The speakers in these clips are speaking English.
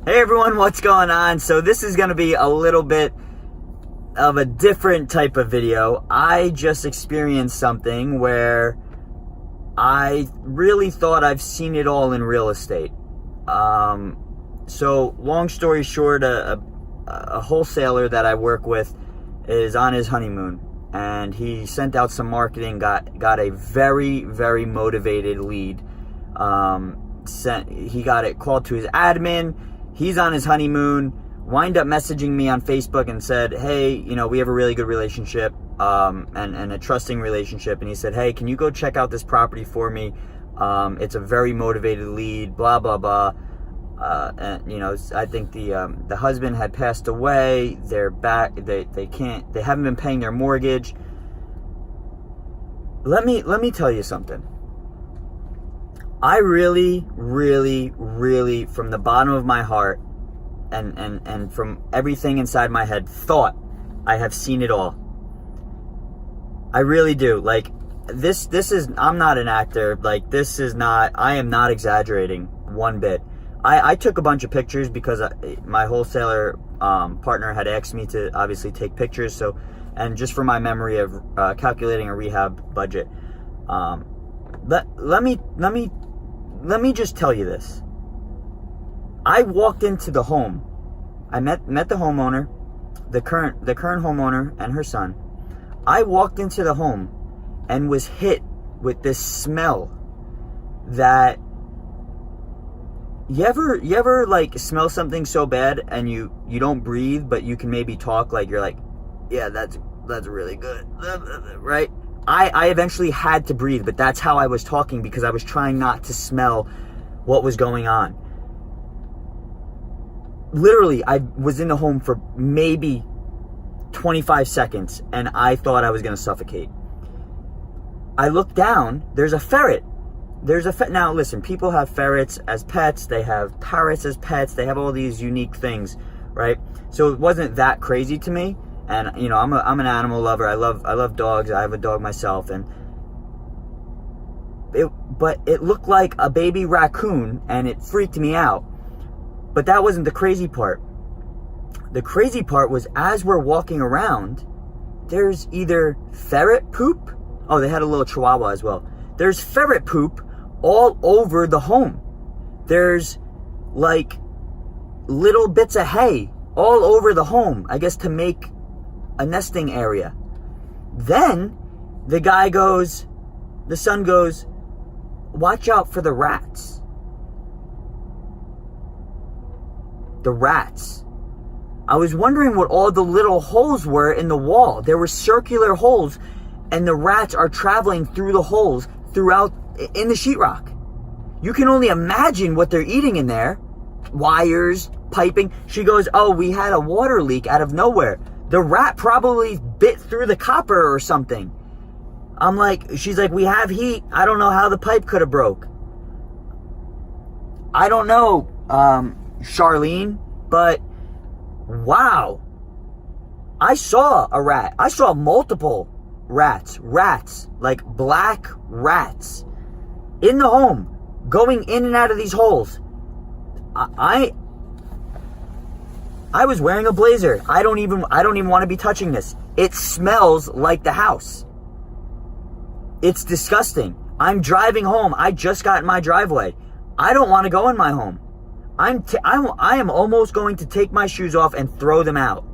Hey everyone, what's going on? So this is going to be a little bit of a different type of video. I just experienced something where I really thought I've seen it all in real estate. So long story short, a wholesaler that I work with is on his honeymoon, and he sent out some marketing, got a very, very motivated lead. He got it called to his admin. He's on his honeymoon, wind up messaging me on Facebook and said, hey, we have a really good relationship, and a trusting relationship. And he said, hey, can you go check out this property for me? It's a very motivated lead, blah, blah, blah. And, I think the husband had passed away. They're back. They haven't been paying their mortgage. Let me tell you something. I really, really, really, from the bottom of my heart and from everything inside my head, thought I have seen it all. I really do. Like, this is, I'm not an actor. Like, I am not exaggerating one bit. I took a bunch of pictures because my wholesaler partner had asked me to obviously take pictures. So, and just for my memory of calculating a rehab budget. Let me just tell you this. I walked into the home. I met the homeowner, the current homeowner and her son. I walked into the home and was hit with this smell that you ever like smell something so bad and you don't breathe, but you can maybe talk, like you're like, yeah, that's really good, right? I eventually had to breathe, but that's how I was talking, because I was trying not to smell what was going on. Literally, I was in the home for maybe 25 seconds, and I thought I was going to suffocate. I looked down, there's a ferret. Now listen, people have ferrets as pets, they have parrots as pets, they have all these unique things, right? So it wasn't that crazy to me. And I'm an animal lover. I love dogs. I have a dog myself, but it looked like a baby raccoon, and it freaked me out. But that wasn't the crazy part. The crazy part was, as we're walking around, there's either ferret poop. Oh, they had a little chihuahua as well. There's ferret poop all over the home. There's like little bits of hay all over the home, I guess to make a nesting area. Then the son goes, watch out for the rats. The rats. I was wondering what all the little holes were in the wall. There were circular holes, and the rats are traveling through the holes throughout in the sheetrock. You can only imagine what they're eating in there. Wires, piping. She goes, oh, we had a water leak out of nowhere. The rat probably bit through the copper or something. She's like, we have heat. I don't know how the pipe could have broke. I don't know, Charlene, but wow. I saw a rat. I saw multiple rats, like black rats in the home, going in and out of these holes. I was wearing a blazer. I don't even want to be touching this. It smells like the house. It's disgusting. I'm driving home. I just got in my driveway. I don't want to go in my home. I am almost going to take my shoes off and throw them out,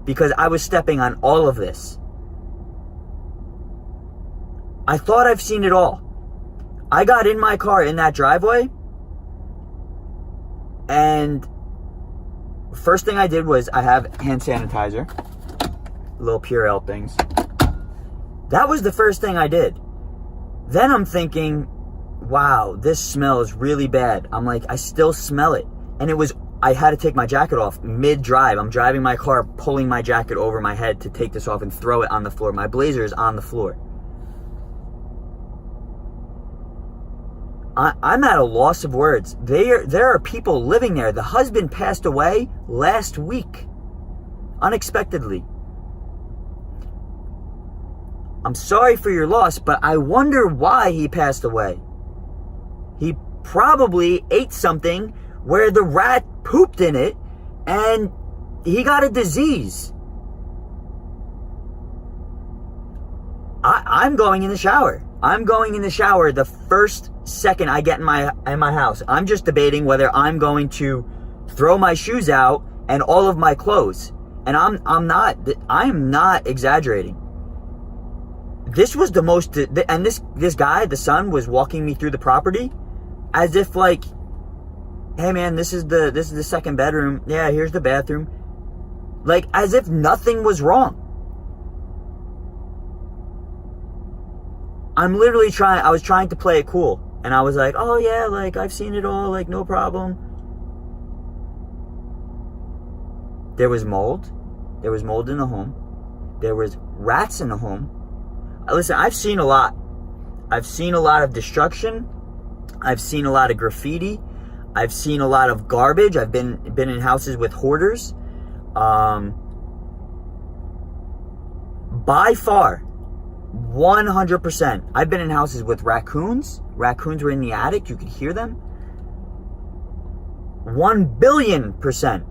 because I was stepping on all of this. I thought I've seen it all. I got in my car in that driveway, and first thing I did was, I have hand sanitizer, little Purell things. That was the first thing I did. Then I'm thinking, wow, this smells really bad. I'm like, I still smell it. And I had to take my jacket off mid-drive. I'm driving my car, pulling my jacket over my head to take this off and throw it on the floor. My blazer is on the floor. I'm at a loss of words. There are people living there. The husband passed away last week, unexpectedly. I'm sorry for your loss, but I wonder why he passed away. He probably ate something where the rat pooped in it and he got a disease. I'm going in the shower. I'm going in the shower the first second I get in my house. I'm just debating whether I'm going to throw my shoes out and all of my clothes. And I'm not exaggerating. This was the most, and this guy, the son, was walking me through the property as if like, hey man, this is the second bedroom. Yeah, here's the bathroom. Like as if nothing was wrong. I was trying to play it cool. And I was like, oh yeah, like I've seen it all, like no problem. There was mold. There was mold in the home. There was rats in the home. Listen, I've seen a lot. I've seen a lot of destruction. I've seen a lot of graffiti. I've seen a lot of garbage. I've been in houses with hoarders. By far, 100%. I've been in houses with raccoons. Raccoons were in the attic. You could hear them. 1,000,000,000%.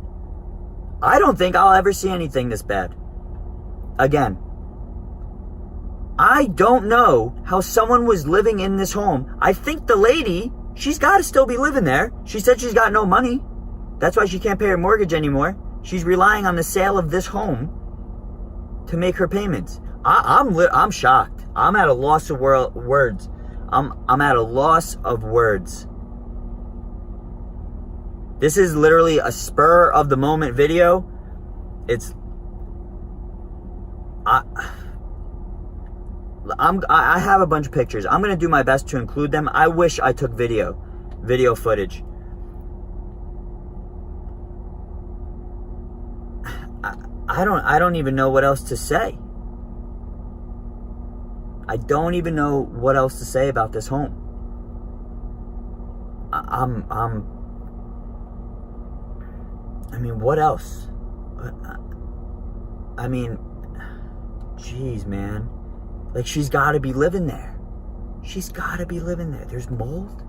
I don't think I'll ever see anything this bad. Again, I don't know how someone was living in this home. I think the lady, she's got to still be living there. She said she's got no money. That's why she can't pay her mortgage anymore. She's relying on the sale of this home to make her payments. I'm shocked. I'm at a loss of words. I'm at a loss of words. This is literally a spur of the moment video. I have a bunch of pictures. I'm going to do my best to include them. I wish I took video footage. I don't even know what else to say. I don't even know what else to say about this home. I mean, what else? I mean, geez, man. Like, she's got to be living there. She's got to be living there. There's mold.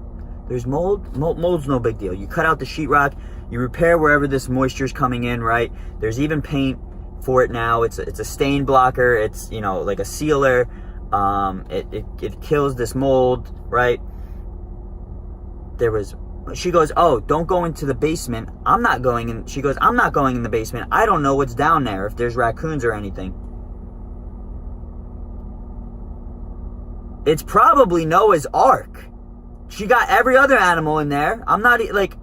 There's mold. Mold's no big deal. You cut out the sheetrock. You repair wherever this moisture's coming in, right? There's even paint for it now. It's a stain blocker. It's, you know, like a sealer. It kills this mold, right? She goes, oh, don't go into the basement. I'm not going in. She goes, I'm not going in the basement. I don't know what's down there, if there's raccoons or anything. It's probably Noah's Ark. She got every other animal in there. I'm not, like,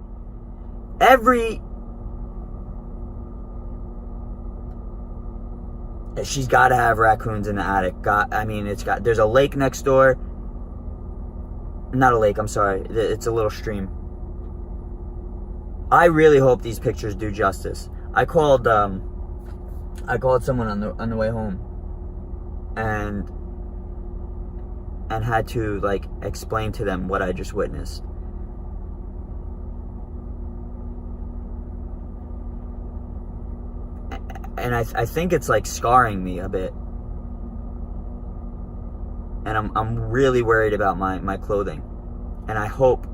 she's got to have raccoons in the attic. There's a lake next door. Not a lake, I'm sorry. It's a little stream. I really hope these pictures do justice. I called someone on the way home and had to, like, explain to them what I just witnessed. And I think it's, like, scarring me a bit. And I'm really worried about my clothing. And I hope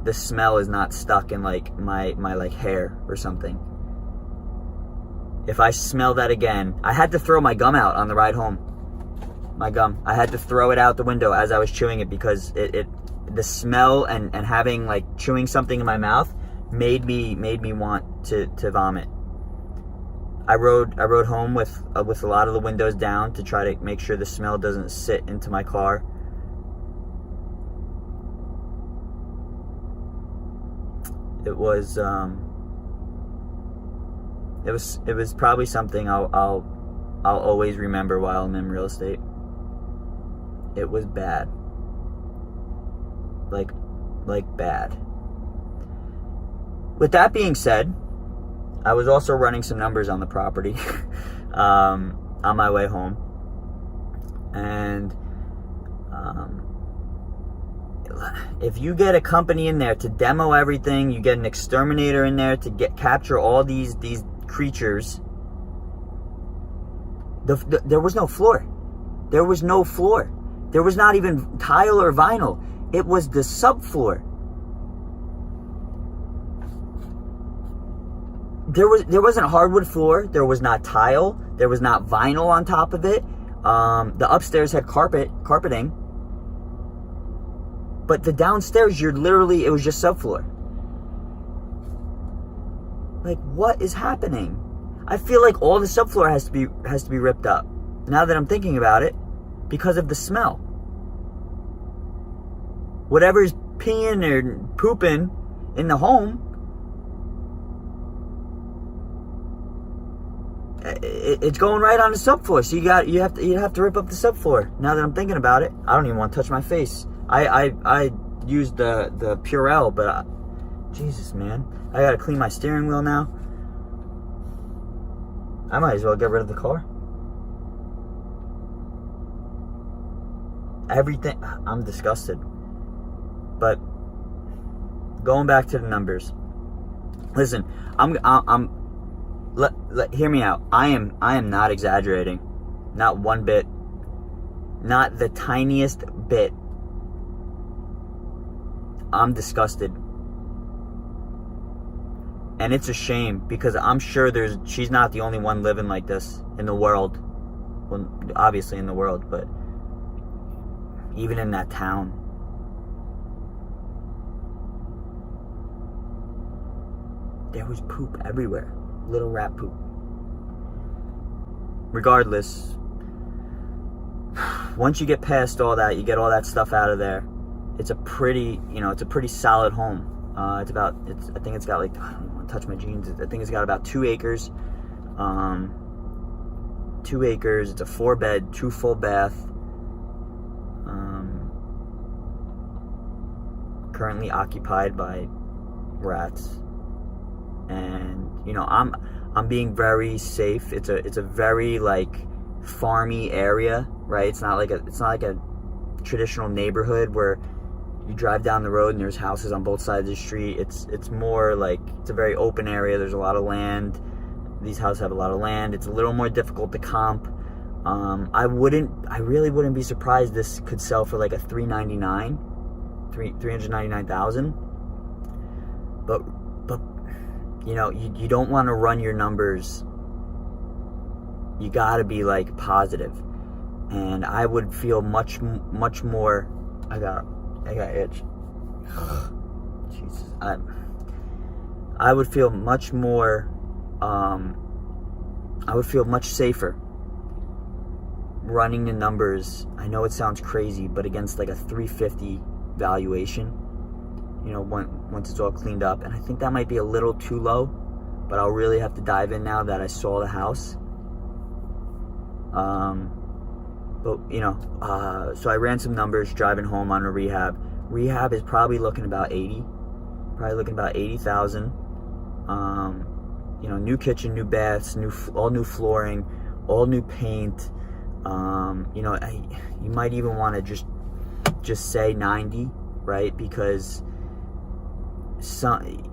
the smell is not stuck in, like, my like, hair or something. If I smell that again, I had to throw my gum out on the ride home. My gum. I had to throw it out the window as I was chewing it because the smell and having, like, chewing something in my mouth made me want to vomit. I rode home with a lot of the windows down to try to make sure the smell doesn't sit into my car. It was probably something I'll always remember while I'm in real estate. It was bad. Like bad. With that being said, I was also running some numbers on the property on my way home. And if you get a company in there to demo everything, you get an exterminator in there to capture all these creatures. There was no floor. There was no floor. There was not even tile or vinyl. It was the subfloor. there wasn't hardwood floor. There was not tile. There was not vinyl on top of it. The upstairs had carpeting. But the downstairs, it was just subfloor. Like, what is happening? I feel like all the subfloor has to be ripped up. Now that I'm thinking about it, because of the smell. Whatever's peeing or pooping in the home, it's going right on the subfloor. So you have to rip up the subfloor. Now that I'm thinking about it, I don't even want to touch my face. I used the Purell, but Jesus, man, I gotta clean my steering wheel now. I might as well get rid of the car. Everything, I'm disgusted. But going back to the numbers. Listen, hear me out. I am not exaggerating. Not one bit. Not the tiniest bit. I'm disgusted. And it's a shame, because I'm sure she's not the only one living like this in the world. Well, obviously in the world, but even in that town. There was poop everywhere. Little rat poop. Regardless, once you get past all that, you get all that stuff out of there, it's a pretty solid home. I think it's got, like, I don't want to touch my jeans. I think it's got about 2 acres. 2 acres. It's a 4-bed, 2 full bath. Currently occupied by rats. And I'm being very safe. It's a very, like, farmy area, right? It's not like a traditional neighborhood where you drive down the road and there's houses on both sides of the street. It's more like, it's a very open area. There's a lot of land. These houses have a lot of land. It's a little more difficult to comp. I really wouldn't be surprised this could sell for like a $399,000. But you don't want to run your numbers. You got to be, like, positive. And I would feel much more. I got itch. Jesus. I would feel much more. I would feel much safer running the numbers. I know it sounds crazy, but against like a 350 valuation, once it's all cleaned up. And I think that might be a little too low, but I'll really have to dive in now that I saw the house. So I ran some numbers driving home on a rehab. Rehab is probably looking about 80,000. New kitchen, new baths, all new flooring, all new paint. You might even want to just say 90, right? Because something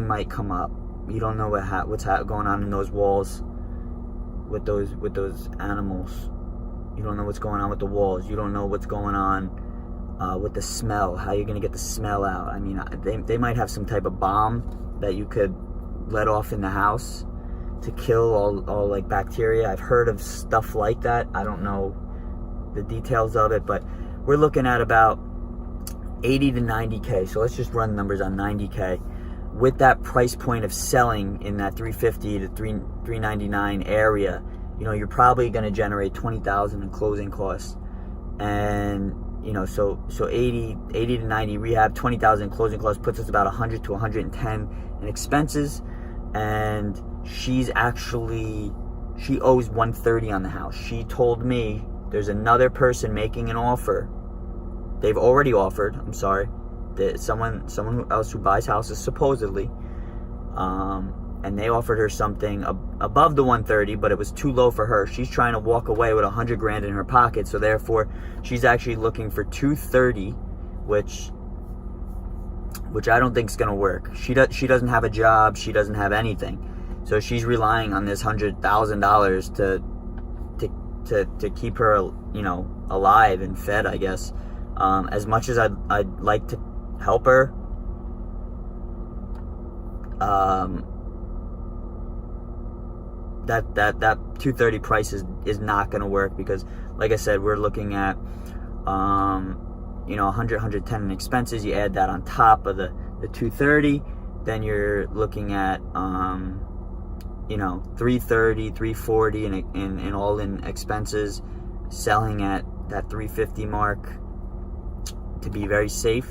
might come up. You don't know what's going on in those walls with those animals. You don't know what's going on with the walls. You don't know what's going on with the smell. How you're gonna get the smell out? I mean, they might have some type of bomb that you could let off in the house to kill all like bacteria. I've heard of stuff like that. I don't know the details of it, but we're looking at about 80 to 90K. So let's just run numbers on 90K. With that price point of selling in that 350 to 399 area, you're probably going to generate 20,000 in closing costs. And so 80 to 90 rehab, 20,000 in closing costs puts us about 100 to 110 in expenses. And she owes 130 on the house. She told me there's another person making an offer. They've already offered. I'm sorry. Someone else who buys houses supposedly, and they offered her something above the 130, but it was too low for her. She's trying to walk away with $100,000 in her pocket, so therefore she's actually looking for 230, which I don't think is gonna work. She doesn't have a job. She doesn't have anything, so she's relying on this $100,000 to keep her alive and fed, I guess. As much as I'd like to help her, that 230 price is not going to work, because like I said, we're looking at 100, 110 in expenses. You add that on top of the 230, then you're looking at 330, 340 in all in expenses, selling at that 350 mark to be very safe.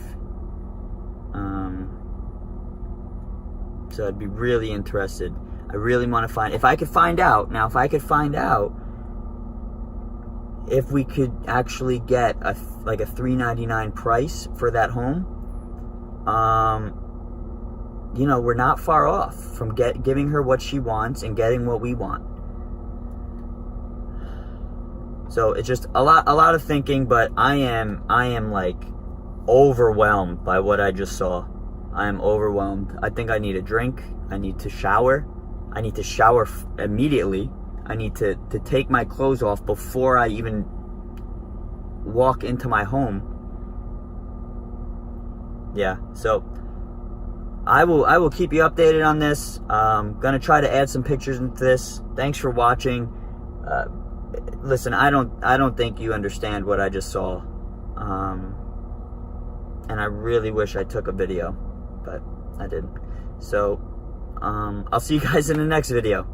So I'd be really interested. I really want to find, if I could find out if we could actually get a $399 price for that home, we're not far off from giving her what she wants and getting what we want. So it's just a lot of thinking, but I am like overwhelmed by what I just saw. I am overwhelmed. I think I need a drink. I need to shower. I need to shower immediately. I need to take my clothes off before I even walk into my home. Yeah, so I will keep you updated on this. Gonna try to add some pictures into this. Thanks for watching. Listen, I don't think you understand what I just saw, and I really wish I took a video, but I didn't. So I'll see you guys in the next video.